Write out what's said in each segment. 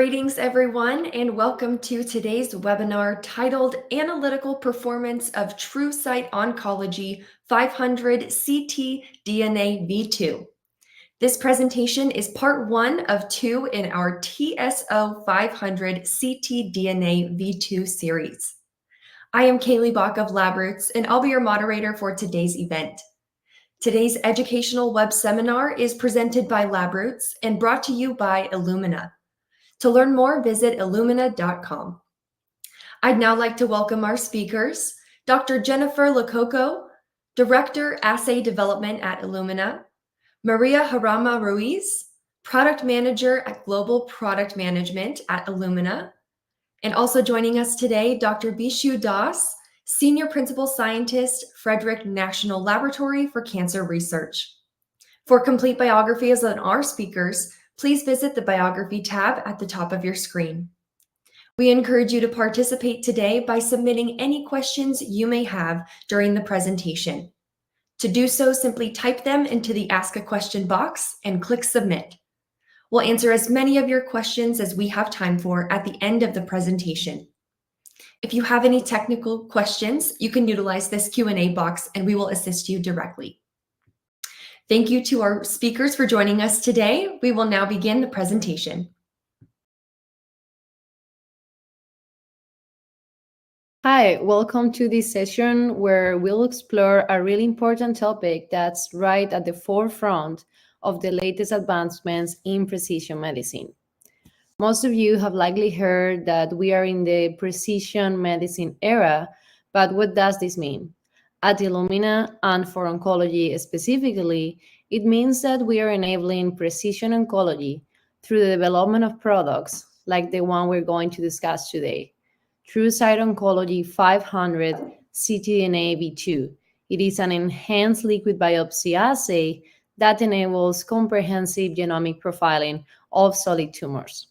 Greetings, everyone, and welcome to today's webinar titled Analytical Performance of TruSight Oncology 500 ctDNA v2. This presentation is part 1 of 2 in our TSO 500 ctDNA v2 series. I am Kaylee Bach of LabRoots, and I'll be your moderator for today's event. Today's educational web seminar is presented by LabRoots and brought to you by Illumina. To learn more, visit illumina.com. I'd now like to welcome our speakers, Dr. Jennifer Lococo, Director of Assay Development at Illumina, Maria Jarama Ruiz, Product Manager at Global Product Management at Illumina, and also joining us today, Dr. Biswajit, Senior Principal Scientist, Frederick National Laboratory for Cancer Research. For complete biographies on our speakers, please visit the Biography tab at the top of your screen. We encourage you to participate today by submitting any questions you may have during the presentation. To do so, simply type them into the Ask a Question box and click Submit. We'll answer as many of your questions as we have time for at the end of the presentation. If you have any technical questions, you can utilize this Q&A box and we will assist you directly. Thank you to our speakers for joining us today. We will now begin the presentation. Hi, welcome to this session where we'll explore a really important topic that's right at the forefront of the latest advancements in precision medicine. Most of you have likely heard that we are in the precision medicine era, but what does this mean? At Illumina, and for oncology specifically, it means that we are enabling precision oncology through the development of products like the one we're going to discuss today, TruSight Oncology 500 ctDNA v2. It is an enhanced liquid biopsy assay that enables comprehensive genomic profiling of solid tumors.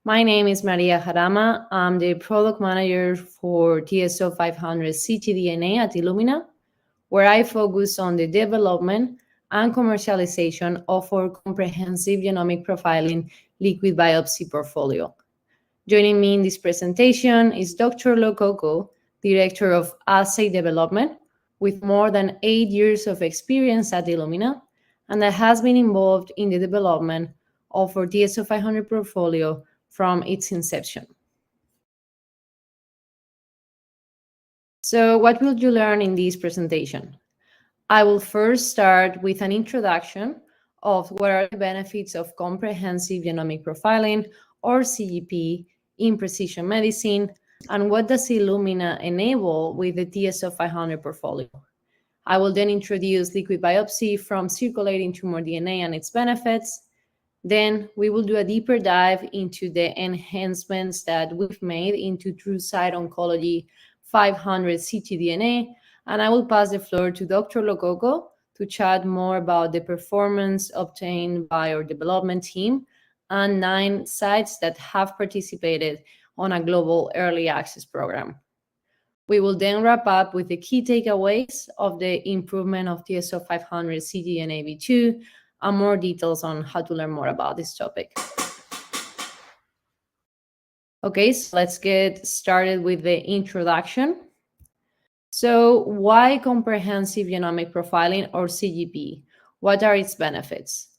My name is Maria Jarama. I'm the product manager for TSO 500 ctDNA at Illumina, where I focus on the development and commercialization of our comprehensive genomic profiling liquid biopsy portfolio. Joining me in this presentation is Dr. Lococo, Director of Assay Development, with more than 8 years of experience at Illumina, and that has been involved in the development of our TSO 500 portfolio from its inception. So what will you learn in this presentation? I will first start with an introduction of what are the benefits of comprehensive genomic profiling, or CGP, in precision medicine, and what does Illumina enable with the TSO 500 portfolio. I will then introduce liquid biopsy from circulating tumor DNA and its benefits. Then we will do a deeper dive into the enhancements that we've made into TruSight Oncology 500 ctDNA, and I will pass the floor to Dr. Lococo to chat more about the performance obtained by our development team and 9 sites that have participated on a global early access program. We will then wrap up with the key takeaways of the improvement of TSO 500 ctDNA v2 and more details on how to learn more about this topic. Okay, so let's get started with the introduction. So why comprehensive genomic profiling, or CGP? What are its benefits?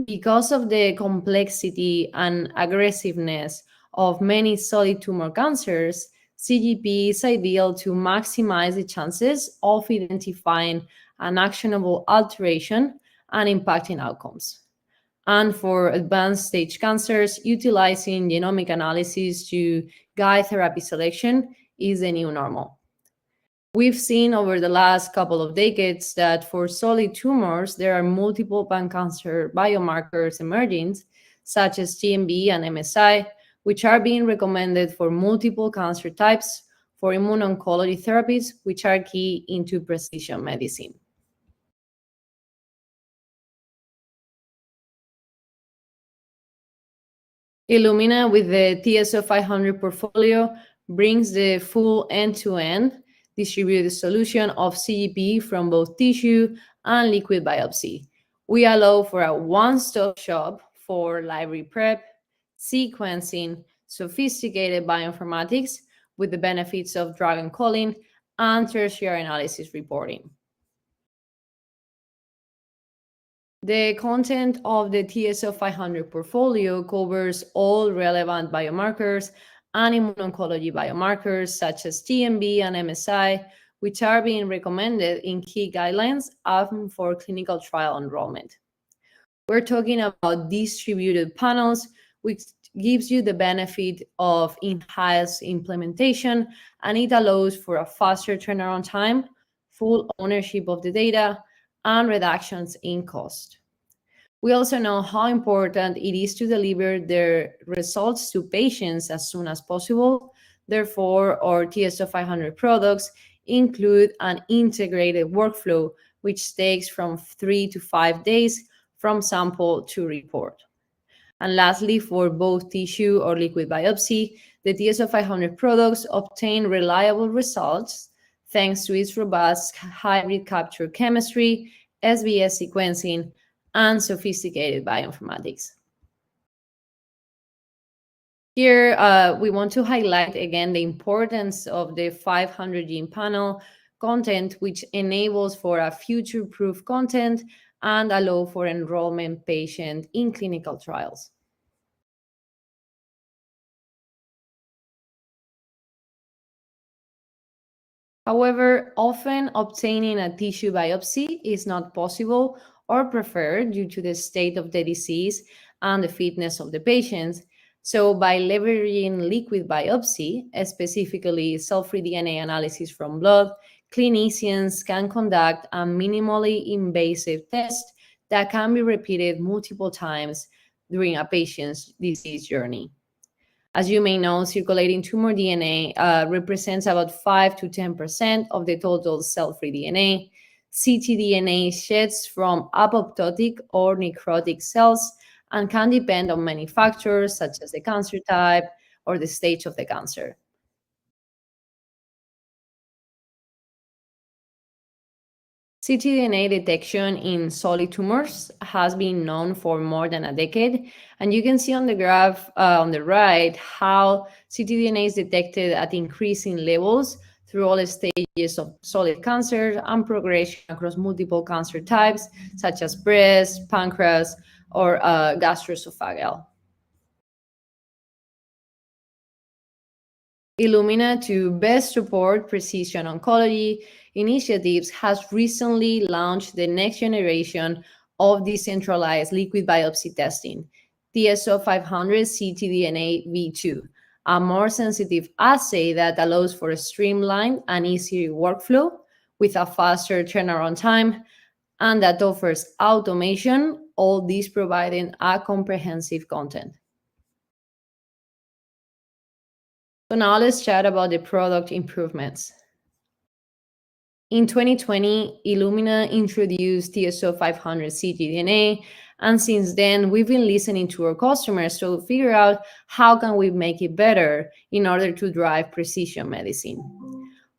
Because of the complexity and aggressiveness of many solid tumor cancers, CGP is ideal to maximize the chances of identifying an actionable alteration and impacting outcomes. And for advanced stage cancers, utilizing genomic analysis to guide therapy selection is the new normal. We've seen over the last couple of decades that for solid tumors, there are multiple pan-cancer biomarkers emerging, such as TMB and MSI, which are being recommended for multiple cancer types for immuno-oncology therapies, which are key into precision medicine. Illumina, with the TSO 500 portfolio, brings the full end-to-end distributed solution of CGP from both tissue and liquid biopsy. We allow for a one-stop shop for library prep, sequencing, sophisticated bioinformatics with the benefits of drug calling, and tertiary analysis reporting. The content of the TSO 500 portfolio covers all relevant biomarkers and immuno-oncology biomarkers such as TMB and MSI, which are being recommended in key guidelines and for clinical trial enrollment. We're talking about distributed panels, which gives you the benefit of in-house implementation, and it allows for a faster turnaround time, full ownership of the data, and reductions in cost. We also know how important it is to deliver the results to patients as soon as possible. Therefore, our TSO 500 products include an integrated workflow, which takes from 3 to 5 days from sample to report. And lastly, for both tissue or liquid biopsy, the TSO 500 products obtain reliable results thanks to its robust hybrid capture chemistry, SBS sequencing, and sophisticated bioinformatics. Here, we want to highlight again the importance of the 500 gene panel content, which enables for a future-proof content and allow for enrollment patient in clinical trials. However, often obtaining a tissue biopsy is not possible or preferred due to the state of the disease and the fitness of the patients. So by leveraging liquid biopsy, specifically cell-free DNA analysis from blood, clinicians can conduct a minimally invasive test that can be repeated multiple times during a patient's disease journey. As you may know, circulating tumor DNA represents about 5 to 10% of the total cell-free DNA. ctDNA sheds from apoptotic or necrotic cells and can depend on many factors such as the cancer type or the stage of the cancer. ctDNA detection in solid tumors has been known for more than a decade, and you can see on the graph on the right how ctDNA is detected at increasing levels through all stages of solid cancer and progression across multiple cancer types such as breast, pancreas, or gastroesophageal. Illumina, to best support precision oncology initiatives, has recently launched the next generation of decentralized liquid biopsy testing, TSO 500 ctDNA V2, a more sensitive assay that allows for a streamlined and easier workflow with a faster turnaround time and that offers automation, all these providing a comprehensive content. So now let's chat about the product improvements. In 2020, Illumina introduced TSO 500 ctDNA, and since then we've been listening to our customers to figure out how can we make it better in order to drive precision medicine.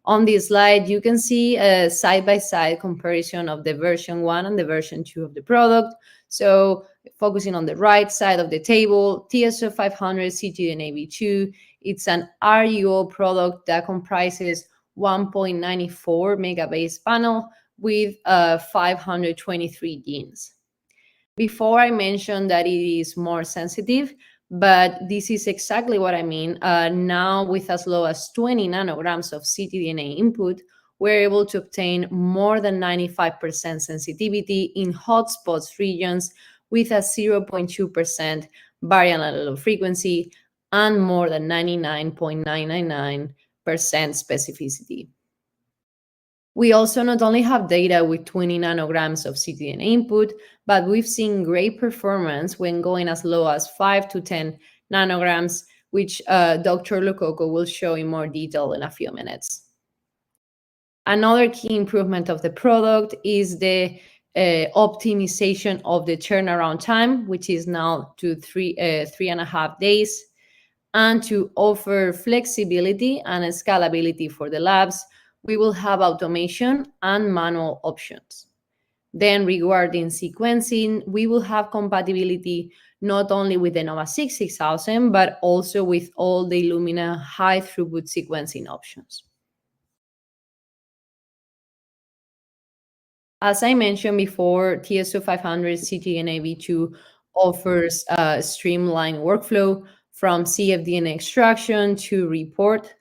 On this slide, you can see a side-by-side comparison of the version 1 and the version 2 of the product. So focusing on the right side of the table, TSO 500 ctDNA V2, it's an RUO product that comprises 1.94 megabase panel with 523 genes. Before I mentioned that it is more sensitive, but this is exactly what I mean. Now, with as low as 20 nanograms of ctDNA input, we're able to obtain more than 95% sensitivity in hotspots regions with a 0.2% variant allele frequency and more than 99.999% specificity. We also not only have data with 20 nanograms of ctDNA input, but we've seen great performance when going as low as 5 to 10 nanograms, which Dr. Lococo will show in more detail in a few minutes. Another key improvement of the product is the optimization of the turnaround time, which is now to 3.5 days, and to offer flexibility and scalability for the labs, we will have automation and manual options. Then regarding sequencing, we will have compatibility not only with the NovaSeq 6000, but also with all the Illumina high throughput sequencing options. As I mentioned before, TS0500 ctDNA v2 offers a streamlined workflow from cfDNA extraction to report.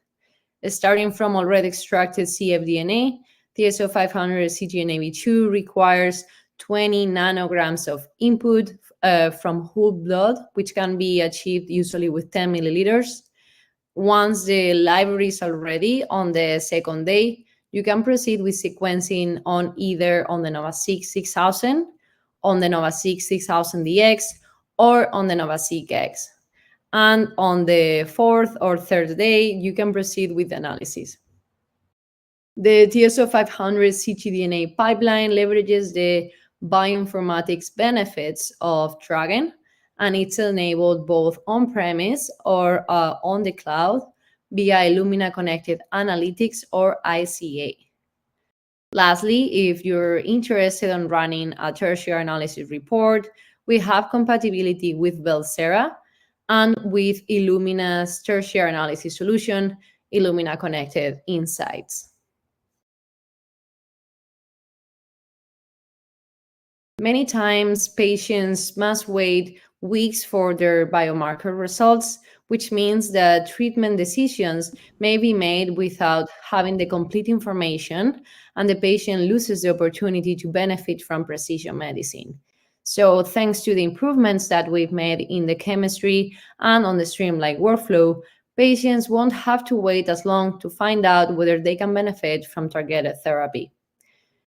Starting from already extracted cfDNA, TS0500 ctDNA v2 requires 20 nanograms of input from whole blood, which can be achieved usually with 10 milliliters. Once the library is ready on the second day, you can proceed with sequencing on either on the NovaSeq 6000, on the NovaSeq 6000DX, or on the NovaSeq X. And on the fourth or third day, you can proceed with analysis. The TS0500 ctDNA pipeline leverages the bioinformatics benefits of Dragon, and it's enabled both on-premise or on the cloud via Illumina Connected Analytics or ICA. Lastly, if you're interested in running a tertiary analysis report, we have compatibility with Bellsera and with Illumina's tertiary analysis solution, Illumina Connected Insights. Many times, patients must wait weeks for their biomarker results, which means that treatment decisions may be made without having the complete information, and the patient loses the opportunity to benefit from precision medicine. So thanks to the improvements that we've made in the chemistry and on the streamlined workflow, patients won't have to wait as long to find out whether they can benefit from targeted therapy.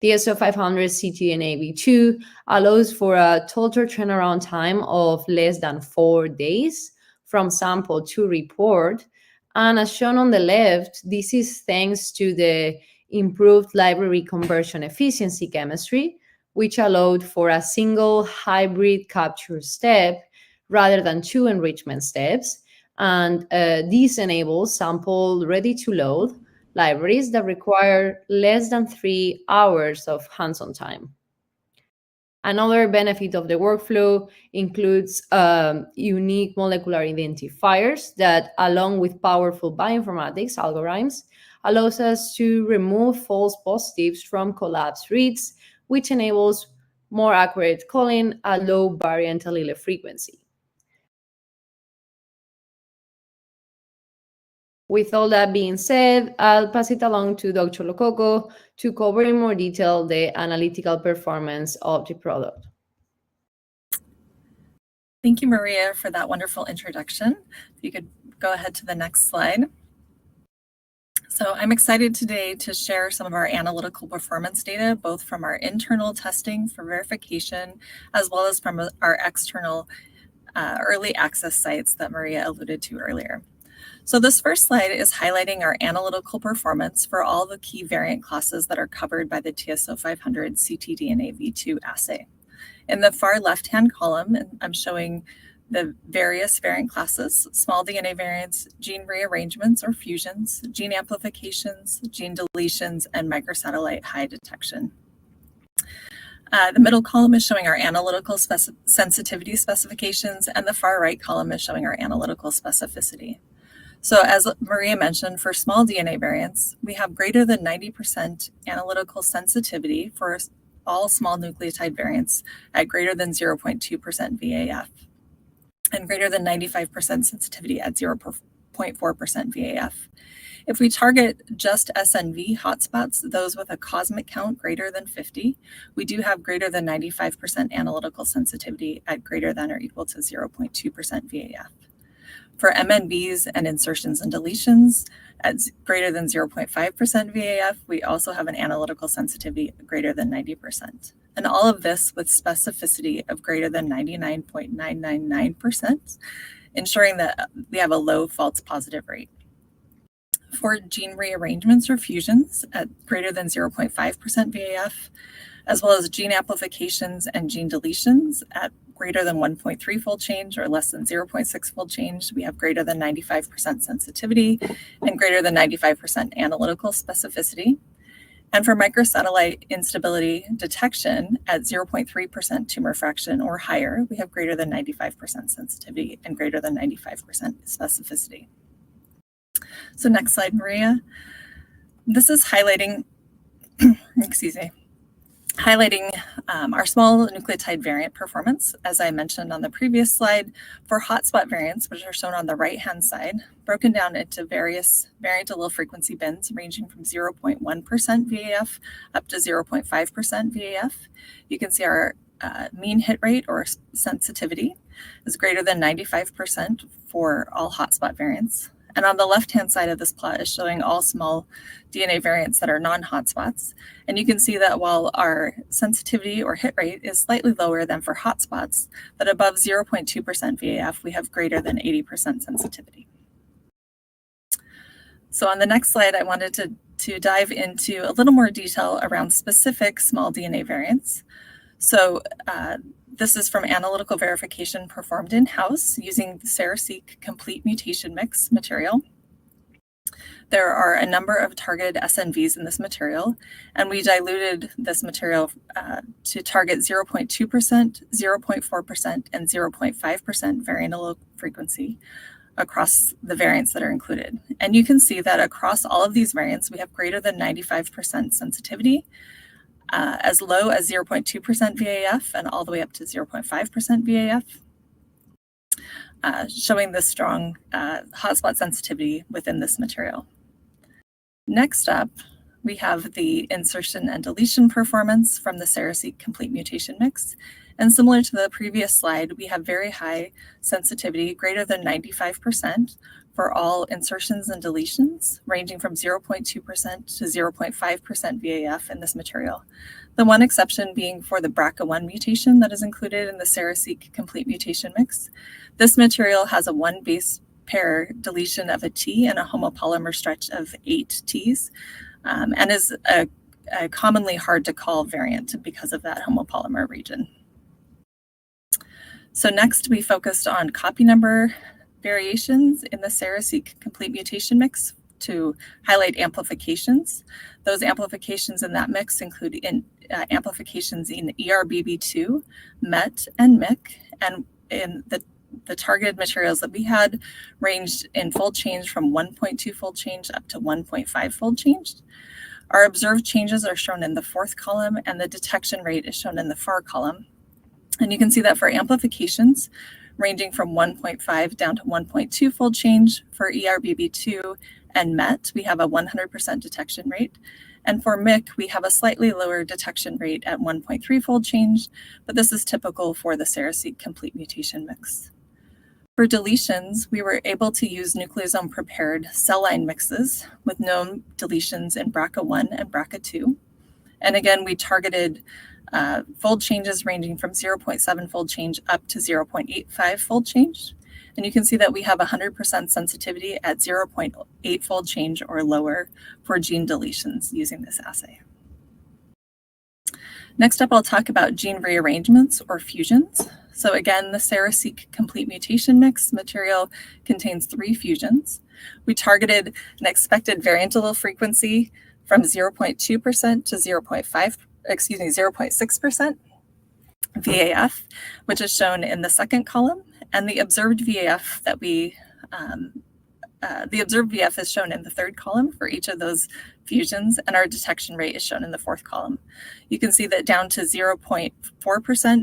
TS0500 ctDNA v2 allows for a total turnaround time of less than 4 days from sample to report. And as shown on the left, this is thanks to the improved library conversion efficiency chemistry, which allowed for a single hybrid capture step rather than 2 enrichment steps. And this enables sample ready to load libraries that require less than 3 hours of hands-on time. Another benefit of the workflow includes unique molecular identifiers that, along with powerful bioinformatics algorithms, allows us to remove false positives from collapsed reads, which enables more accurate calling at low variant allele frequency. With all that being said, I'll pass it along to Dr. Lococo to cover in more detail the analytical performance of the product. Thank you, Maria, for that wonderful introduction. If you could go ahead to the next slide. So I'm excited today to share some of our analytical performance data, both from our internal testing for verification, as well as from our external early access sites that Maria alluded to earlier. So this first slide is highlighting our analytical performance for all the key variant classes that are covered by the TS0500 ctDNA v2 assay. In the far left-hand column, I'm showing the various variant classes: small DNA variants, gene rearrangements or fusions, gene amplifications, gene deletions, and microsatellite high detection. The middle column is showing our analytical sensitivity specifications, and the far right column is showing our analytical specificity. So as Maria mentioned, for small DNA variants, we have greater than 90% analytical sensitivity for all small nucleotide variants at greater than 0.2% VAF, and greater than 95% sensitivity at 0.4% VAF. If we target just SNV hotspots, those with a cosmic count greater than 50, we do have greater than 95% analytical sensitivity at greater than or equal to 0.2% VAF. For MNBs and insertions and deletions at greater than 0.5% VAF, we also have an analytical sensitivity greater than 90%. And all of this with specificity of greater than 99.999%, ensuring that we have a low false positive rate. For gene rearrangements or fusions at greater than 0.5% VAF, as well as gene amplifications and gene deletions at greater than 1.3-fold change or less than 0.6-fold change, we have greater than 95% sensitivity and greater than 95% analytical specificity. And for microsatellite instability detection at 0.3% tumor fraction or higher, we have greater than 95% sensitivity and greater than 95% specificity. So next slide, Maria. This is highlighting, excuse me, highlighting our small nucleotide variant performance, as I mentioned on the previous slide, for hotspot variants, which are shown on the right-hand side, broken down into various variant allele frequency bins ranging from 0.1% VAF up to 0.5% VAF. You can see our mean hit rate or sensitivity is greater than 95% for all hotspot variants. And on the left-hand side of this plot is showing all small DNA variants that are non-hotspots. And you can see that while our sensitivity or hit rate is slightly lower than for hotspots, that above 0.2% VAF, we have greater than 80% sensitivity. So on the next slide, I wanted to dive into a little more detail around specific small DNA variants. So this is from analytical verification performed in-house using the Seq complete mutation mix material. There are a number of targeted SNVs in this material, and we diluted this material to target 0.2%, 0.4%, and 0.5% variant allele frequency across the variants that are included. And you can see that across all of these variants, we have greater than 95% sensitivity, as low as 0.2% VAF and all the way up to 0.5% VAF, showing the strong hotspot sensitivity within this material. Next up, we have the insertion and deletion performance from the Seq complete mutation mix. And similar to the previous slide, we have very high sensitivity, greater than 95%, for all insertions and deletions, ranging from 0.2% to 0.5% VAF in this material. The one exception being for the BRCA1 mutation that is included in the Seq complete mutation mix. This material has a one base pair deletion of a T and a homopolymer stretch of 8 Ts, and is a commonly hard to call variant because of that homopolymer region. So next we focused on copy number variations in the Seq complete mutation mix to highlight amplifications. Those amplifications in that mix include amplifications in ERBB2, MET, and MYC, and in the targeted materials that we had ranged in fold change from 1.2 fold change up to 1.5 fold change. Our observed changes are shown in the fourth column, and the detection rate is shown in the far column. And you can see that for amplifications, ranging from 1.5 down to 1.2 fold change for ERBB2 and MET, we have a 100% detection rate. And for MYC, we have a slightly lower detection rate at 1.3 fold change, but this is typical for the Seq complete mutation mix. For deletions, we were able to use nucleosome prepared cell line mixes with known deletions in BRCA1 and BRCA2. And again, we targeted fold changes ranging from 0.7 fold change up to 0.85 fold change. And you can see that we have 100% sensitivity at 0.8 fold change or lower for gene deletions using this assay. Next up, I'll talk about gene rearrangements or fusions. So again, the Seq complete mutation mix material contains 3 fusions. We targeted an expected variant allele frequency from 0.2% to 0.6% VAF, which is shown in the second column, and the observed VAF that the observed VF is shown in the third column for each of those fusions, and our detection rate is shown in the fourth column. You can see that down to 0.4%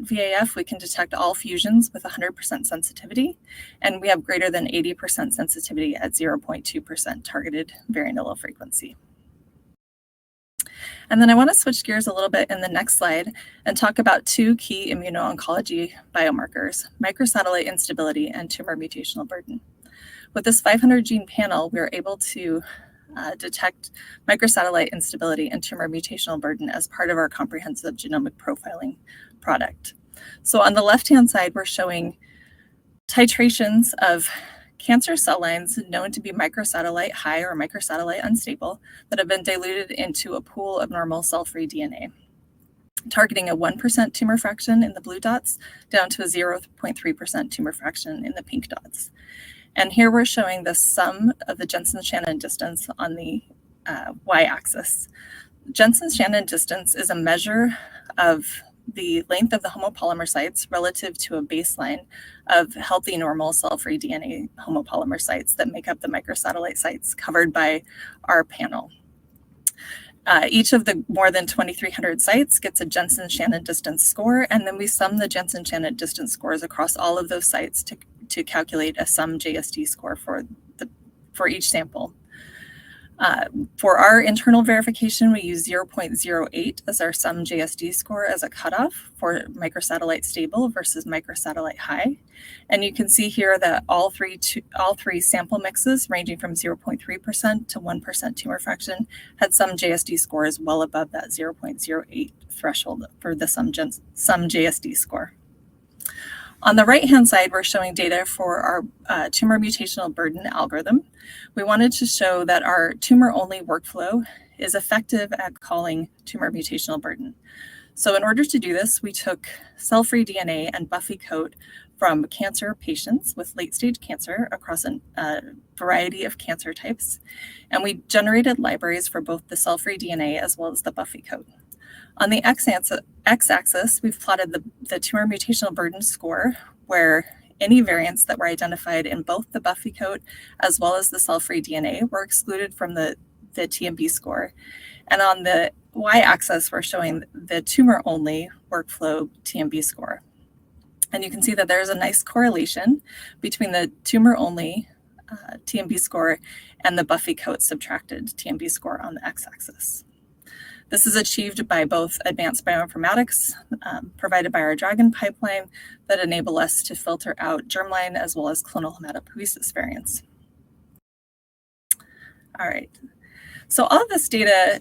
VAF, we can detect all fusions with 100% sensitivity, and we have greater than 80% sensitivity at 0.2% targeted variant allele frequency. And then I want to switch gears a little bit in the next slide and talk about 2 key immuno-oncology biomarkers, microsatellite instability and tumor mutational burden. With this 500 gene panel, we were able to detect microsatellite instability and tumor mutational burden as part of our comprehensive genomic profiling product. So on the left-hand side, we're showing titrations of cancer cell lines known to be microsatellite high or microsatellite unstable that have been diluted into a pool of normal cell-free DNA, targeting a 1% tumor fraction in the blue dots down to a 0.3% tumor fraction in the pink dots. And here we're showing the sum of the Jensen-Shannon distance on the y-axis. Jensen-Shannon distance is a measure of the length of the homopolymer sites relative to a baseline of healthy, normal, cell-free DNA homopolymer sites that make up the microsatellite sites covered by our panel. Each of the more than 2,300 sites gets a Jensen-Shannon distance score, and then we sum the Jensen-Shannon distance scores across all of those sites to calculate a sum JSD score for each sample. For our internal verification, we use 0.08 as our sum JSD score as a cutoff for microsatellite stable versus microsatellite high. And you can see here that all three sample mixes ranging from 0.3% to 1% tumor fraction had sum JSD scores well above that 0.08 threshold for the sum JSD score. On the right-hand side, we're showing data for our tumor mutational burden algorithm. We wanted to show that our tumor-only workflow is effective at calling tumor mutational burden. So in order to do this, we took cell-free DNA and buffy coat from cancer patients with late-stage cancer across a variety of cancer types, and we generated libraries for both the cell-free DNA as well as the buffy coat. On the x-axis, we've plotted the tumor mutational burden score, where any variants that were identified in both the buffy coat as well as the cell-free DNA were excluded from the TMB score. And on the y-axis, we're showing the tumor-only workflow TMB score. And you can see that there's a nice correlation between the tumor-only TMB score and the buffy coat subtracted TMB score on the x-axis. This is achieved by both advanced bioinformatics provided by our Dragon pipeline that enable us to filter out germline as well as clonal hematopoiesis variants. All right, so all of this data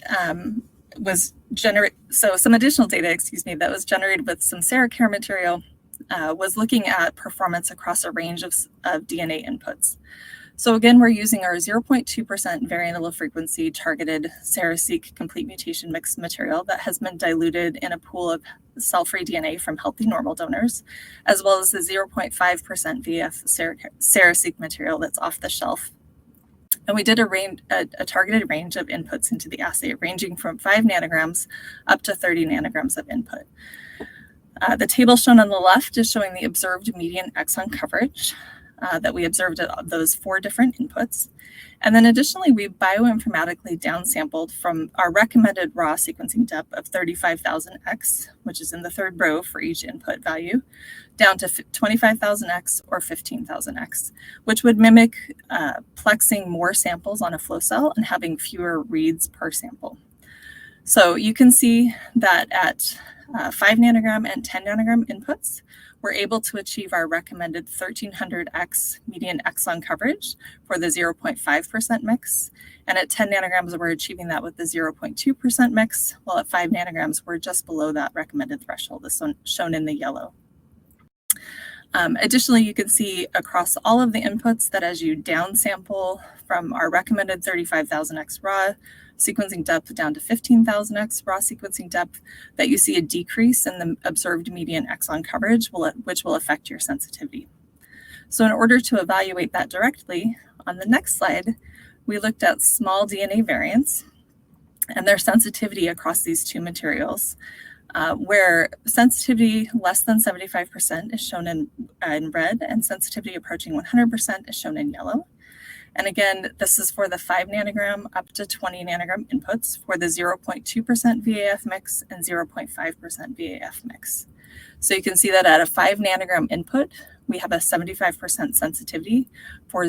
some additional data, that was generated with some SeraCare material was looking at performance across a range of DNA inputs. So again, we're using our 0.2% variant allele frequency targeted SeraSeq complete mutation mix material that has been diluted in a pool of cell-free DNA from healthy normal donors, as well as the 0.5% VF SeraSeq material that's off the shelf. And we did a targeted range of inputs into the assay, ranging from 5 nanograms up to 30 nanograms of input. The table shown on the left is showing the observed median exon coverage that we observed at those 4 different inputs. And then additionally, we bioinformatically downsampled from our recommended raw sequencing depth of 35,000x, which is in the 3rd row for each input value, down to 25,000x or 15,000x, which would mimic plexing more samples on a flow cell and having fewer reads per sample. So you can see that at 5 nanogram and 10 nanogram inputs, we're able to achieve our recommended 1300x median exon coverage for the 0.5% mix. And at 10 nanograms, we're achieving that with the 0.2% mix, while at 5 nanograms, we're just below that recommended threshold, this one shown in the yellow. Additionally, you can see across all of the inputs that as you downsample from our recommended 35,000x raw sequencing depth down to 15,000x raw sequencing depth, that you see a decrease in the observed median exon coverage, which will affect your sensitivity. So in order to evaluate that directly, on the next slide, we looked at small DNA variants and their sensitivity across these 2 materials, where sensitivity less than 75% is shown in red and sensitivity approaching 100% is shown in yellow. And again, this is for the 5 nanogram up to 20 nanogram inputs for the 0.2% VAF mix and 0.5% VAF mix. So you can see that at a 5 nanogram input, we have a 75% sensitivity for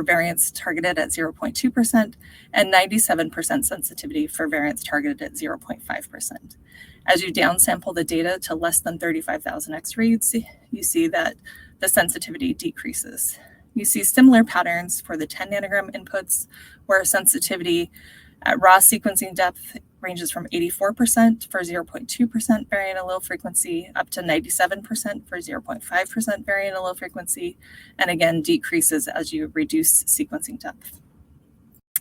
variants targeted at 0.2% and 97% sensitivity for variants targeted at 0.5%. As you downsample the data to less than 35,000x reads, you see that the sensitivity decreases. You see similar patterns for the 10 nanogram inputs, where sensitivity at raw sequencing depth ranges from 84% for 0.2% variant allele frequency up to 97% for 0.5% variant allele frequency, and again decreases as you reduce sequencing depth.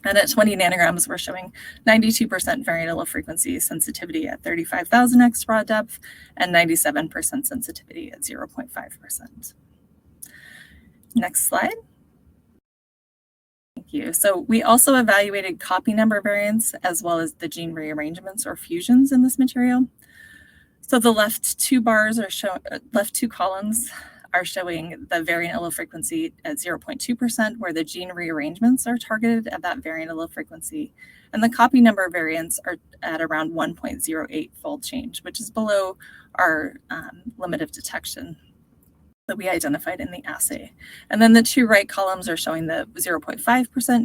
And at 20 nanograms, we're showing 92% variant allele frequency sensitivity at 35,000x raw depth and 97% sensitivity at 0.5%. Next slide. Thank Thank you. So we also evaluated copy number variants as well as the gene rearrangements or fusions in this material. So the left two columns are showing the variant allele frequency at 0.2%, where the gene rearrangements are targeted at that variant allele frequency. And the copy number variants are at around 1.08-fold change, which is below our limit of detection that we identified in the assay. And then the two right columns are showing the 0.5%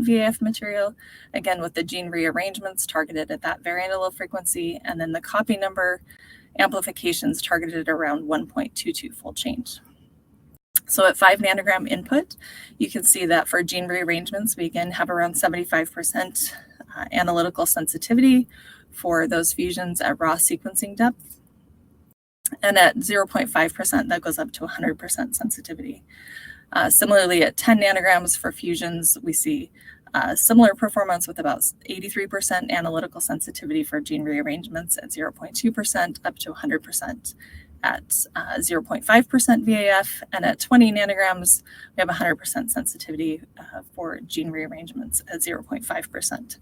VAF material, again with the gene rearrangements targeted at that variant allele frequency, and then the copy number amplifications targeted around 1.22-fold change. So at 5 nanogram input, you can see that for gene rearrangements, we again have around 75% analytical sensitivity for those fusions at raw sequencing depth. And at 0.5%, that goes up to 100% sensitivity. Similarly, at 10 nanograms for fusions, we see similar performance with about 83% analytical sensitivity for gene rearrangements at 0.2%, up to 100% at 0.5% VAF, and at 20 nanograms, we have 100% sensitivity for gene rearrangements at 0.5%.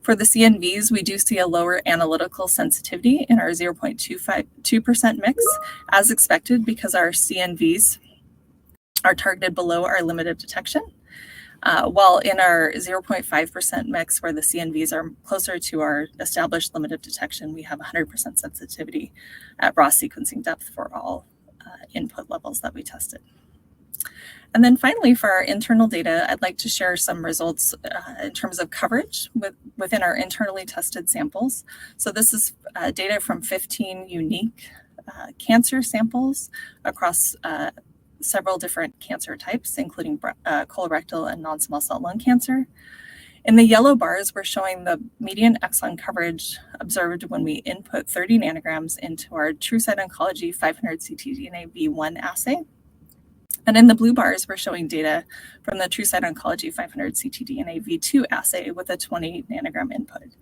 For the CNVs, we do see a lower analytical sensitivity in our 0.2% mix, as expected, because our CNVs are targeted below our limit of detection, while in our 0.5% mix, where the CNVs are closer to our established limit of detection, we have 100% sensitivity at raw sequencing depth for all input levels that we tested. And then finally, for our internal data, I'd like to share some results in terms of coverage within our internally tested samples. So this is data from 15 unique cancer samples across several different cancer types, including colorectal and non-small cell lung cancer. In the yellow bars, we're showing the median exon coverage observed when we input 30 nanograms into our TruSight Oncology 500 ctDNA V1 assay. And in the blue bars, we're showing data from the TruSight Oncology 500 ctDNA V2 assay with a 20 nanogram input.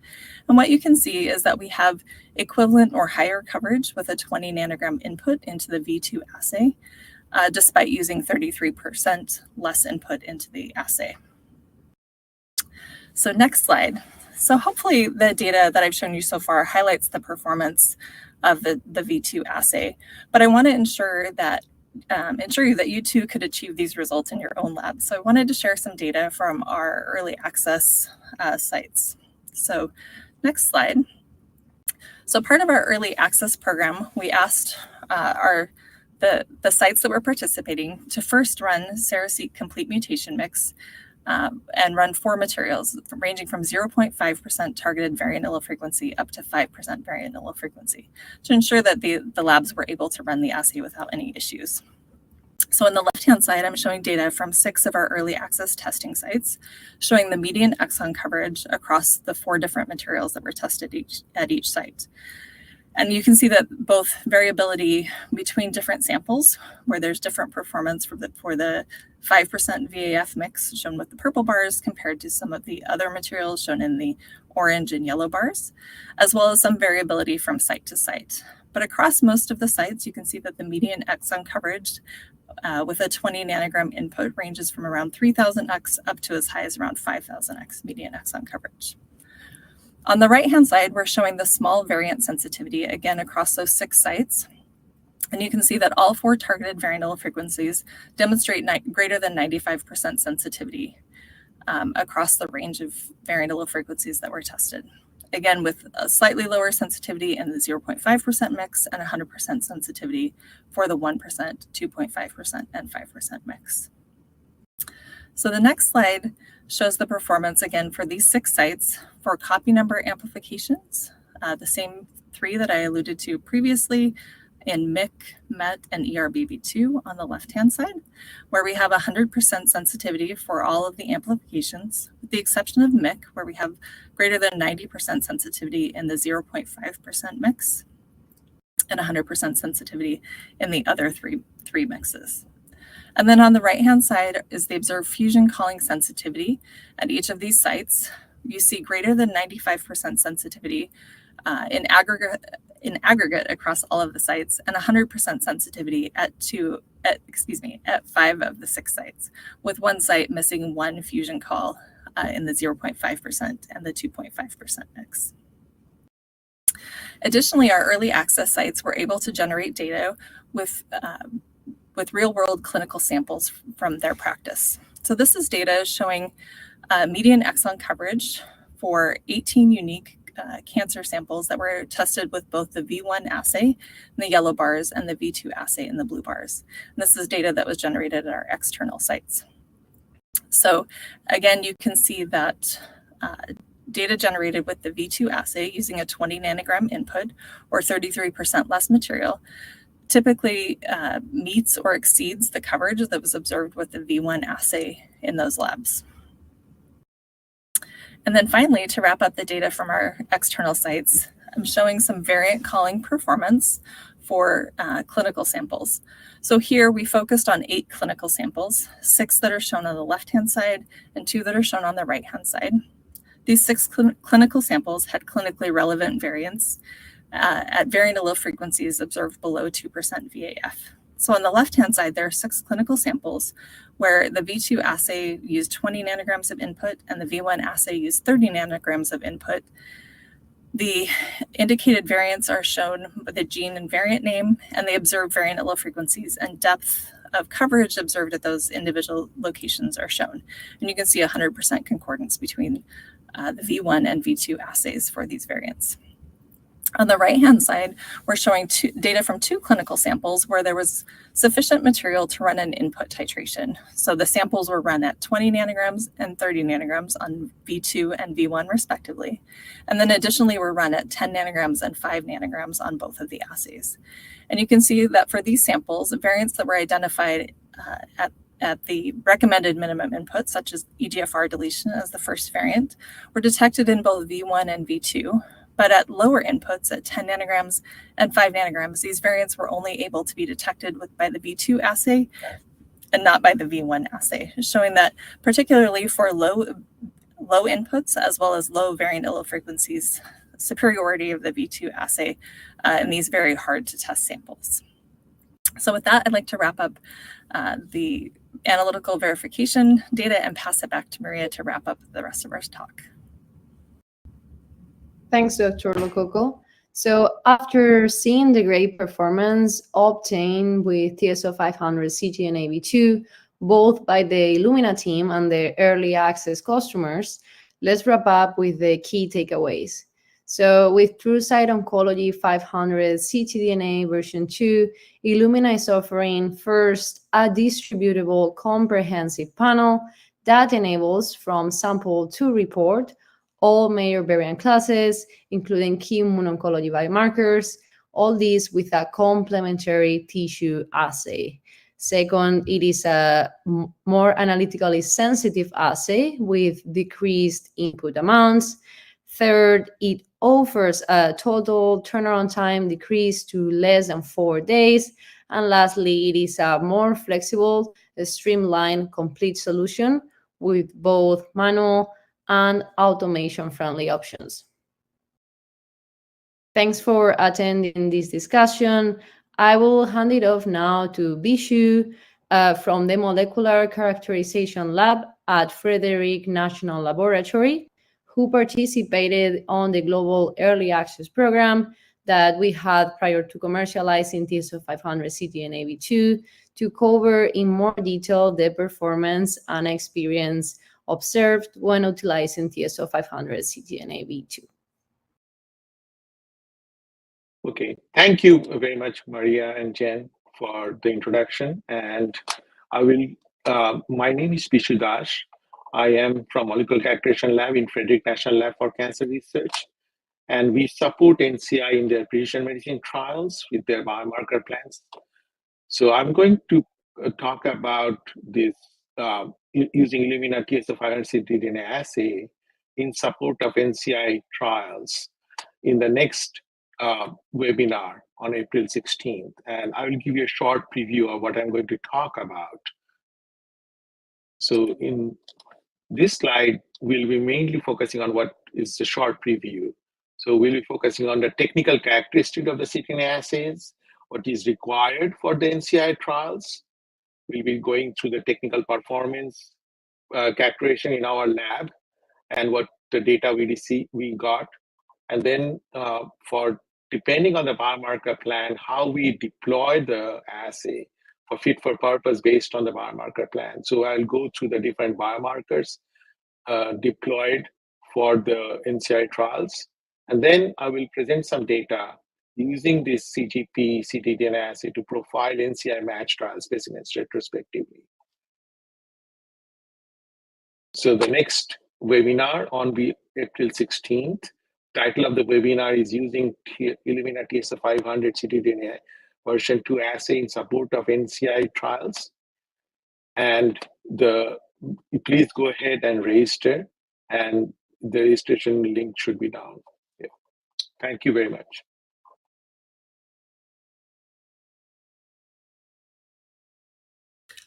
And what you can see is that we have equivalent or higher coverage with a 20 nanogram input into the V2 assay, despite using 33% less input into the assay. So next slide. So hopefully the data that I've shown you so far highlights the performance of the V2 assay, but I want to ensure you that you too could achieve these results in your own lab. So I wanted to share some data from our early access sites. So next slide. So part of our early access program, we asked the sites that were participating to first run Cereseq complete mutation mix and run 4 materials ranging from 0.5% targeted variant allele frequency up to 5% variant allele frequency to ensure that the labs were able to run the assay without any issues. So on the left-hand side, I'm showing data from 6 of our early access testing sites, showing the median exon coverage across the 4 different materials that were tested at each site. And you can see that both variability between different samples, where there's different performance for the 5% VAF mix shown with the purple bars compared to some of the other materials shown in the orange and yellow bars, as well as some variability from site to site. But across most of the sites, you can see that the median exon coverage with a 20 nanogram input ranges from around 3,000x up to as high as around 5,000x median exon coverage. On the right-hand side, we're showing the small variant sensitivity, again, across those 6 sites. And you can see that all 4 targeted variant allele frequencies demonstrate greater than 95% sensitivity across the range of variant allele frequencies that were tested. Again, with a slightly lower sensitivity in the 0.5% mix and 100% sensitivity for the 1%, 2.5%, and 5% mix. So the next slide shows the performance, again, for these 6 sites for copy number amplifications, the same 3 that I alluded to previously in MIC, MET, and ERBB2 on the left-hand side, where we have 100% sensitivity for all of the amplifications, with the exception of MIC, where we have greater than 90% sensitivity in the 0.5% mix and 100% sensitivity in the other three mixes. And then on the right-hand side is the observed fusion calling sensitivity at each of these sites. You see greater than 95% sensitivity in aggregate across all of the sites, and 100% sensitivity at 5 of the 6 sites, with 1 site missing 1 fusion call in the 0.5% and the 2.5% mix. Additionally, our early access sites were able to generate data with real-world clinical samples from their practice. So this is data showing median exon coverage for 18 unique cancer samples that were tested with both the V1 assay in the yellow bars and the V2 assay in the blue bars. And this is data that was generated at our external sites. So again, you can see that data generated with the V2 assay using a 20 nanogram input or 33% less material typically meets or exceeds the coverage that was observed with the V1 assay in those labs. And then finally, to wrap up the data from our external sites, I'm showing some variant calling performance for clinical samples. So here we focused on 8 clinical samples, 6 that are shown on the left-hand side and 2 that are shown on the right-hand side. These 6 clinical samples had clinically relevant variants at variant allele frequencies observed below 2% VAF. So on the left-hand side, there are 6 clinical samples where the V2 assay used 20 nanograms of input and the V1 assay used 30 nanograms of input. The indicated variants are shown with a gene and variant name, and the observed variant allele frequencies and depth of coverage observed at those individual locations are shown. And you can see 100% concordance between the V1 and V2 assays for these variants. On the right-hand side, we're showing data from 2 clinical samples where there was sufficient material to run an input titration. So the samples were run at 20 nanograms and 30 nanograms on V2 and V1 respectively. And then additionally were run at 10 nanograms and 5 nanograms on both of the assays. And you can see that for these samples, variants that were identified at the recommended minimum input, such as EGFR deletion as the first variant, were detected in both V1 and V2. But at lower inputs at 10 nanograms and 5 nanograms, these variants were only able to be detected by the V2 assay and not by the V1 assay, showing that particularly for low inputs as well as low variant allele frequencies, superiority of the V2 assay in these very hard to test samples. So with that, I'd like to wrap up the analytical verification data and pass it back to Maria to wrap up the rest of our talk. Thanks, Dr. Lococo. So after seeing the great performance obtained with TSO500 ctDNA V2, both by the Illumina team and the early access customers, let's wrap up with the key takeaways. So with TruSight Oncology 500 ctDNA version 2, Illumina is offering first a distributable comprehensive panel that enables from sample to report all major variant classes, including key immuno-oncology biomarkers, all these with a complementary tissue assay. Second, it is a more analytically sensitive assay with decreased input amounts. Third, it offers a total turnaround time decrease to less than 4 days. And lastly, it is a more flexible, streamlined, complete solution with both manual and automation-friendly options. Thanks for attending this discussion. I will hand it off now to Bishu from the Molecular Characterization Lab at Frederick National Laboratory, who participated on the Global Early Access Program that we had prior to commercializing TSO500 ctDNA V2 to cover in more detail the performance and experience observed when utilizing TSO500 ctDNA V2. Okay, thank you very much, Maria and Jen, for the introduction. And I will, my name is Bishu Dash. I am from Molecular Characterization Lab in Frederick National Lab for Cancer Research. And we support NCI in their precision medicine trials with their biomarker plans. So I'm going to talk about this using Illumina TSO500 ctDNA assay in support of NCI trials in the next webinar on April 16th. And I will give you a short preview of what I'm going to talk about. So in this slide, we'll be mainly focusing on what is the short preview. So we'll be focusing on the technical characteristic of the ctDNA assays, what is required for the NCI trials. We'll be going through the technical performance characterization in our lab and what the data we got. And then depending on the biomarker plan, how we deploy the assay for fit for purpose based on the biomarker plan. So I'll go through the different biomarkers deployed for the NCI trials. And then I will present some data using this CGP ctDNA assay to profile NCI match trial specimens retrospectively. So the next webinar on April 16th, title of the webinar is using Illumina TS500 ctDNA version 2 assay in support of NCI trials. And please go ahead and register, and the registration link should be down. Yeah. Thank you very much.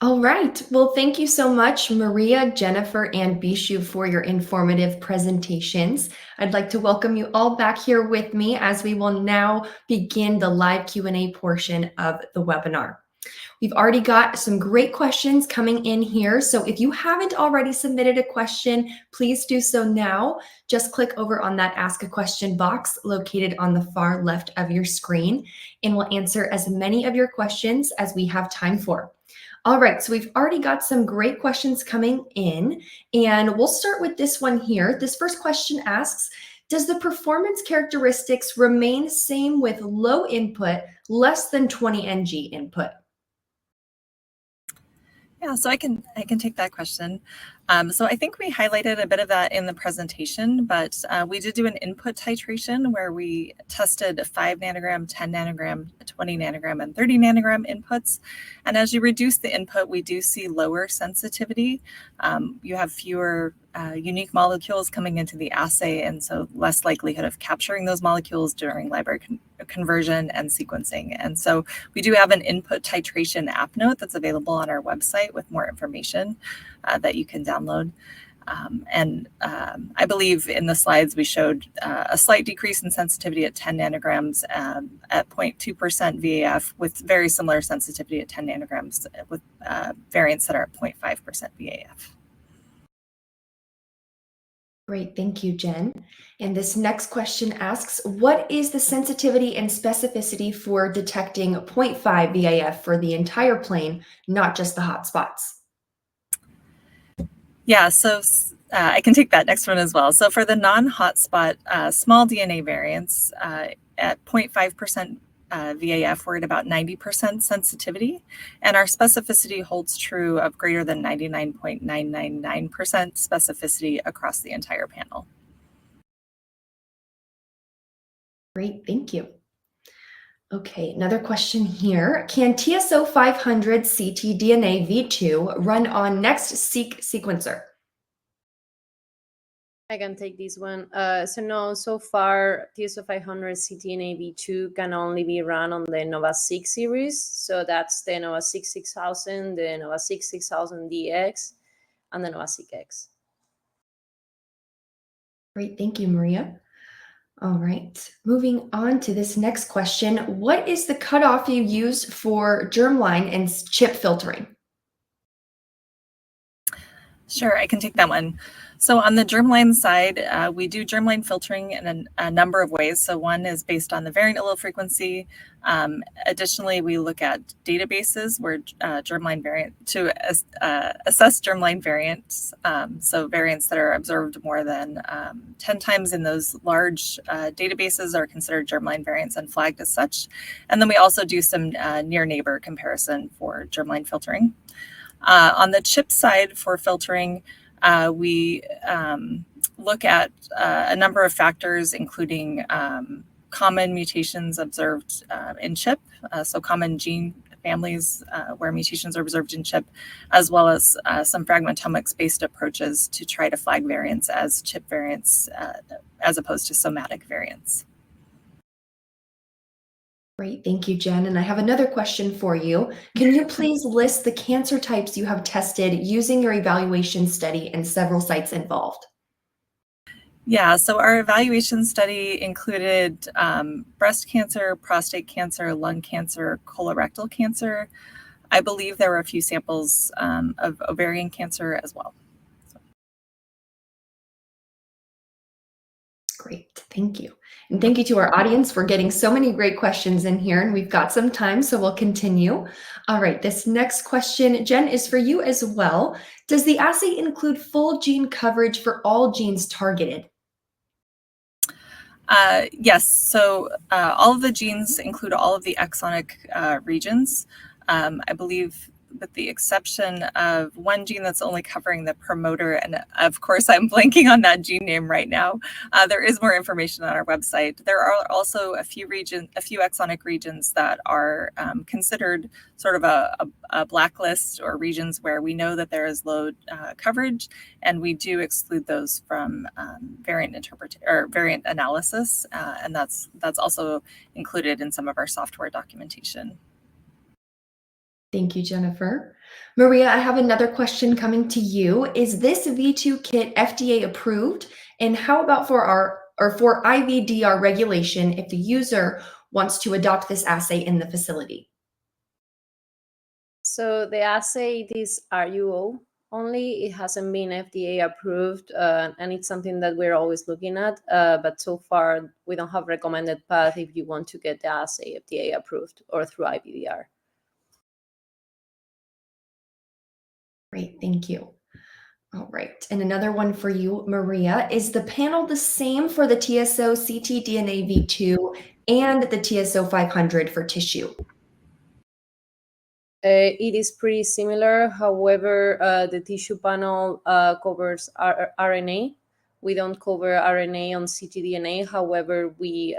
All right. Well, thank you so much, Maria, Jennifer, and Bishu, for your informative presentations. I'd like to welcome you all back here with me as we will now begin the live Q&A portion of the webinar. We've already got some great questions coming in here. So if you haven't already submitted a question, please do so now. Just click over on that Ask a Question box located on the far left of your screen, and we'll answer as many of your questions as we have time for. All right, so we've already got some great questions coming in, and we'll start with this one here. This first question asks, does the performance characteristics remain same with low input, less than 20 ng input? Yeah, so I can take that question. So I think we highlighted a bit of that in the presentation, but we did do an input titration where we tested 5 nanogram, 10 nanogram, 20 nanogram, and 30 nanogram inputs. And as you reduce the input, we do see lower sensitivity. You have fewer unique molecules coming into the assay, and so less likelihood of capturing those molecules during library conversion and sequencing. And so we do have an input titration app note that's available on our website with more information that you can download. I believe in the slides we showed a slight decrease in sensitivity at 10 nanograms at 0.2% VAF with very similar sensitivity at 10 nanograms with variants that are at 0.5% VAF. Great, thank you, Jen. And this next question asks, what is the sensitivity and specificity for detecting 0.5 VAF for the entire plane, not just the hotspots? Yeah, so I can take that next one as well. So for the non-hotspot small DNA variants at 0.5% VAF, we're at about 90% sensitivity, and our specificity holds true of greater than 99.999% specificity across the entire panel. Great, thank you. Okay, another question here. Can TSO 500 ctDNA v2 run on NextSeq sequencer? I can take this one. So no, so far TSO 500 ctDNA v2 can only be run on the NovaSeq series. So that's the NovaSeq 6000, the NovaSeq 6000 DX, and the NovaSeq X. Great, thank you, Maria. All right, moving on to this next question. What is the cutoff you use for germline and chip filtering? Sure, I can take that one. So on the germline side, we do germline filtering in a number of ways. So one is based on the variant allele frequency. Additionally, we look at databases where germline variant to assess germline variants. So variants that are observed more than 10 times in those large databases are considered germline variants and flagged as such. And then we also do some near neighbor comparison for germline filtering. On the chip side for filtering, we look at a number of factors, including common mutations observed in chip, so common gene families where mutations are observed in chip, as well as some fragmentomics-based approaches to try to flag variants as chip variants as opposed to somatic variants. Great, thank you, Jen. And I have another question for you. Can you please list the cancer types you have tested using your evaluation study and several sites involved? Yeah, so our evaluation study included breast cancer, prostate cancer, lung cancer, colorectal cancer. I believe there were a few samples of ovarian cancer as well. Great, thank you. And thank you to our audience for getting so many great questions in here. And we've got some time, so we'll continue. All right, this next question, Jen, is for you as well. Does the assay include full gene coverage for all genes targeted? Yes, so all of the genes include all of the exonic regions. I believe with the exception of one gene that's only covering the promoter, and of course I'm blanking on that gene name right now. There is more information on our website. There are also a few exonic regions that are considered sort of a blacklist, or regions where we know that there is low coverage, and we do exclude those from variant analysis, and that's also included in some of our software documentation. Thank you, Jennifer. Maria, I have another question coming to you. Is this V2 kit FDA approved? And how about for IVDR regulation if the user wants to adopt this assay in the facility? So the assay is RUO only. It hasn't been FDA approved, and it's something that we're always looking at. But so far, we don't have recommended path if you want to get the assay FDA approved or through IVDR. Great, thank you. All right, and another one for you, Maria. Is the panel the same for the TSO ctDNA V2 and the TSO 500 for tissue? It is pretty similar. However, the tissue panel covers RNA. We don't cover RNA on ctDNA. However, we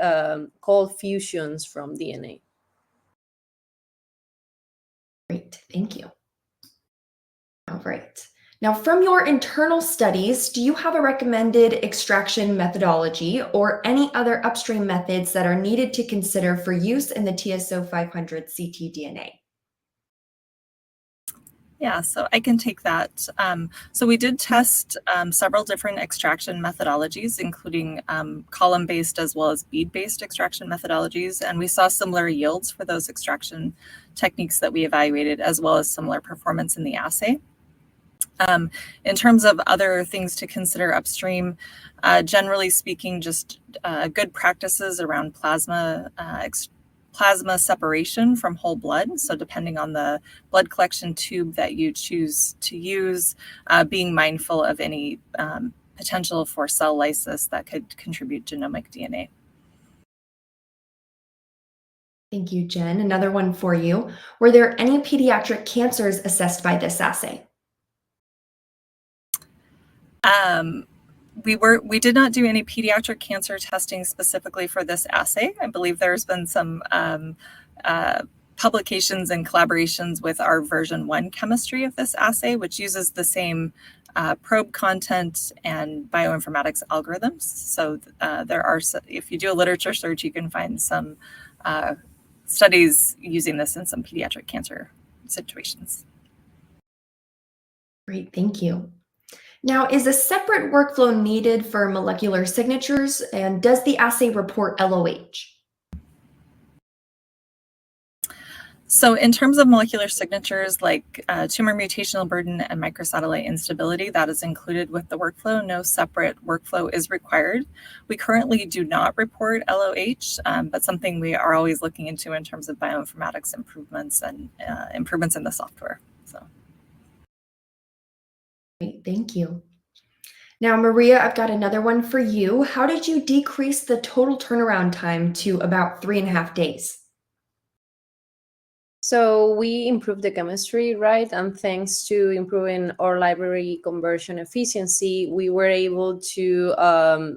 call fusions from DNA. Great, thank you. All right. Now, from your internal studies, do you have a recommended extraction methodology or any other upstream methods that are needed to consider for use in the TSO 500 ctDNA? Yeah, so I can take that. So we did test several different extraction methodologies, including column-based as well as bead-based extraction methodologies, and we saw similar yields for those extraction techniques that we evaluated, as well as similar performance in the assay. In terms of other things to consider upstream, generally speaking, just good practices around plasma separation from whole blood. So depending on the blood collection tube that you choose to use, being mindful of any potential for cell lysis that could contribute genomic DNA. Thank you, Jen. Another one for you. Were there any pediatric cancers assessed by this assay? We did not do any pediatric cancer testing specifically for this assay. I believe there's been some publications and collaborations with our version 1 chemistry of this assay, which uses the same probe content and bioinformatics algorithms. So there are, if you do a literature search, you can find some studies using this in some pediatric cancer situations. Great, thank you. Now, is a separate workflow needed for molecular signatures, and does the assay report LOH? So in terms of molecular signatures like tumor mutational burden and microsatellite instability, that is included with the workflow. No separate workflow is required. We currently do not report LOH, but something we are always looking into in terms of bioinformatics improvements and improvements in the software. So. Great, thank you. Now, Maria, I've got another one for you. How did you decrease the total turnaround time to about 3.5 days? So we improved the chemistry, right? And thanks to improving our library conversion efficiency, we were able to,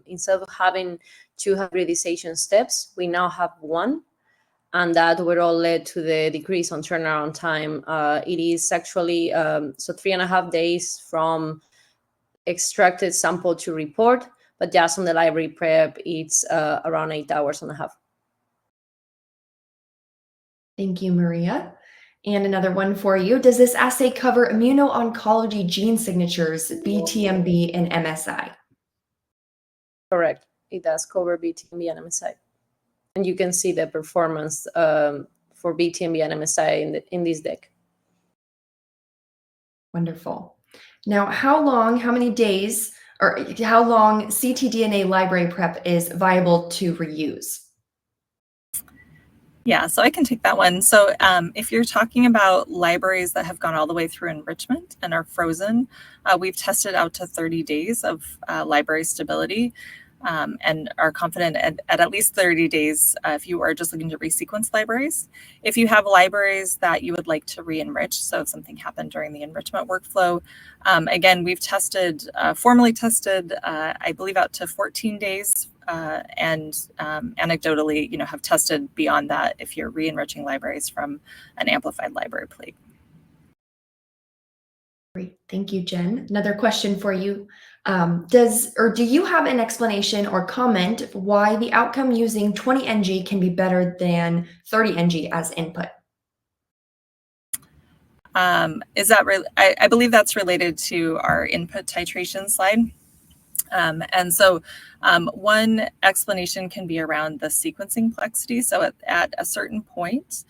instead of having 2 hybridization steps, we now have 1. And that would all led to the decrease on turnaround time. It is actually, so 3.5 days from extracted sample to report, but just on the library prep, it's around 8.5 hours. Thank you, Maria. And another one for you. Does this assay cover immuno-oncology gene signatures, BTMB and MSI? Correct. It does cover BTMB and MSI. And you can see the performance for BTMB and MSI in this deck. Wonderful. Now, how many days or how long ctDNA library prep is viable to reuse? Yeah, so I can take that one. So if you're talking about libraries that have gone all the way through enrichment and are frozen, we've tested out to 30 days of library stability and are confident at least 30 days if you are just looking to resequence libraries. If you have libraries that you would like to re-enrich, so if something happened during the enrichment workflow, again, we've tested, formally tested, I believe out to 14 days and anecdotally, have tested beyond that if you're re-enriching libraries from an amplified library plate. Great, thank you, Jen. Another question for you. Do you have an explanation or comment why the outcome using 20 ng can be better than 30 ng as input? Is that I believe that's related to our input titration slide. And so one explanation can be around the sequencing complexity. So at a certain point,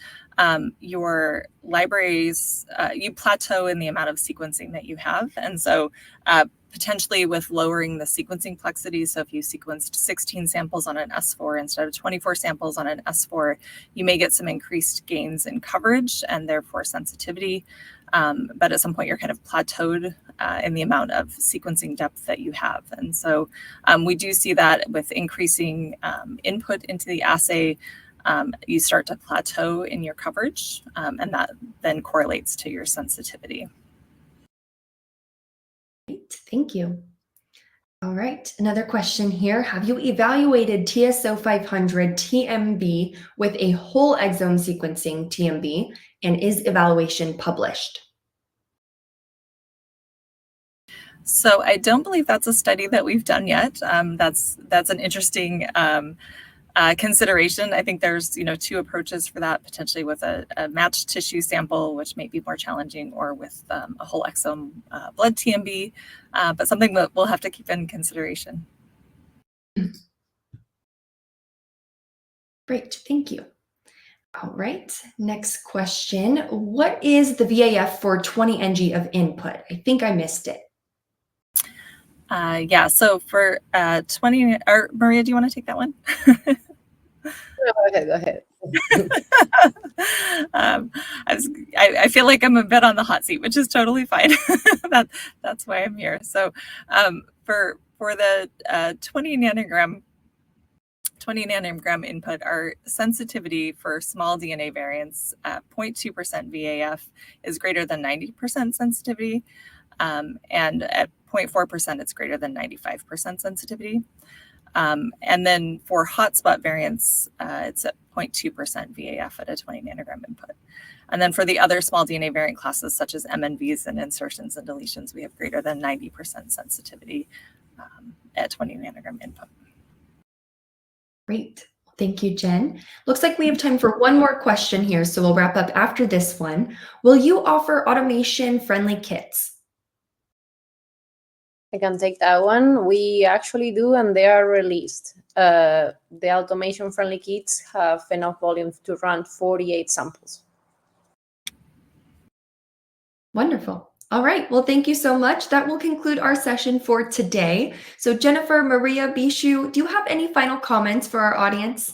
your libraries, you plateau in the amount of sequencing that you have. And so potentially with lowering the sequencing complexity, so if you sequenced 16 samples on an S4 instead of 24 samples on an S4, you may get some increased gains in coverage and therefore sensitivity. But at some point you're kind of plateaued in the amount of sequencing depth that you have. And so we do see that with increasing input into the assay, you start to plateau in your coverage, and that then correlates to your sensitivity. Great, thank you. All right, another question here. Have you evaluated TSO 500 TMB with a whole exome sequencing TMB, and is evaluation published? So I don't believe that's a study that we've done yet. That's an interesting consideration. I think there's two approaches for that, potentially with a matched tissue sample, which may be more challenging, or with a whole exome blood TMB, but something that we'll have to keep in consideration. Great, thank you. All right, next question. What is the VAF for 20 ng of input? I think I missed it. Yeah, so for 20, or Maria, do you want to take that one? Go ahead. I feel like I'm a bit on the hot seat, which is totally fine. That's why I'm here. So for the 20 nanogram input, our sensitivity for small DNA variants at 0.2% VAF is greater than 90% sensitivity. And at 0.4%, it's greater than 95% sensitivity. And then for hotspot variants, it's at 0.2% VAF at a 20 nanogram input. And then for the other small DNA variant classes, such as MNVs and insertions and deletions, we have greater than 90% sensitivity at 20 nanogram input. Great. Thank you, Jen. Looks like we have time for one more question here, so we'll wrap up after this one. Will you offer automation-friendly kits? I can take that one. We actually do, and they are released. The automation-friendly kits have enough volume to run 48 samples. Wonderful. All right. Well, thank you so much. That will conclude our session for today. So Jennifer, Maria, Bishu, do you have any final comments for our audience?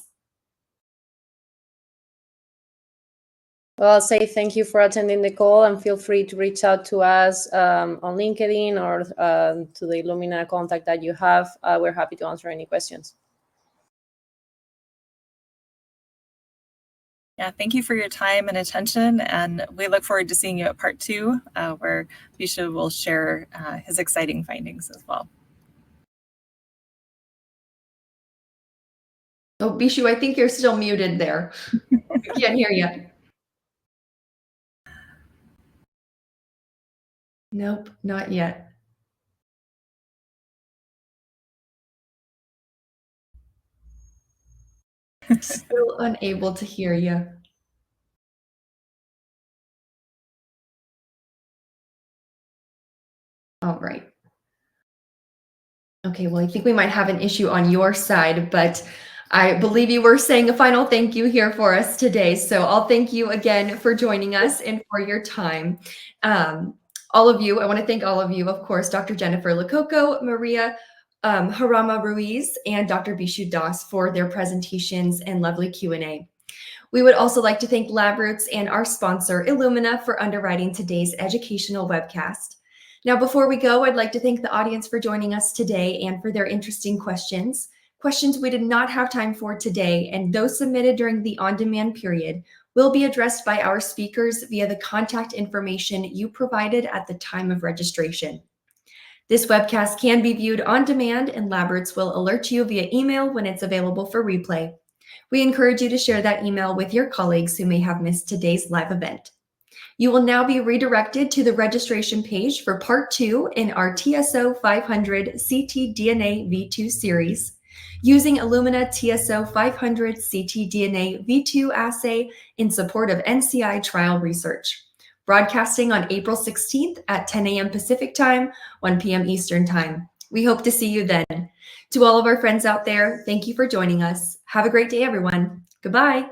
Well, I'll say thank you for attending the call, and feel free to reach out to us on LinkedIn or to the Illumina contact that you have. We're happy to answer any questions. Yeah, thank you for your time and attention, and we look forward to seeing you at part 2, where Bishu will share his exciting findings as well. Oh, Bishu, I think you're still muted there. I can't hear you. Nope, not yet. Still unable to hear you. All right. Okay, well, I think we might have an issue on your side, but I believe you were saying a final thank you here for us today. So I'll thank you again for joining us and for your time. all of you. I want to thank all of you, of course, Dr. Jennifer Lococo, Maria Jarama Ruiz, and Dr. Biswajit for their presentations and lovely Q&A. We would also like to thank LabRoots and our sponsor, Illumina, for underwriting today's educational webcast. Now, before we go, I'd like to thank the audience for joining us today and for their interesting questions. Questions we did not have time for today, and those submitted during the on-demand period, will be addressed by our speakers via the contact information you provided at the time of registration. This webcast can be viewed on demand, and LabRoots will alert you via email when it's available for replay. We encourage you to share that email with your colleagues who may have missed today's live event. You will now be redirected to the registration page for Part 2 in our TSO 500 ctDNA V2 series, using Illumina TSO 500 ctDNA V2 assay in support of NCI trial research, broadcasting on April 16th at 10 a.m. Pacific Time, 1 p.m. Eastern Time. We hope to see you then. To all of our friends out there, thank you for joining us. Have a great day, everyone. Goodbye.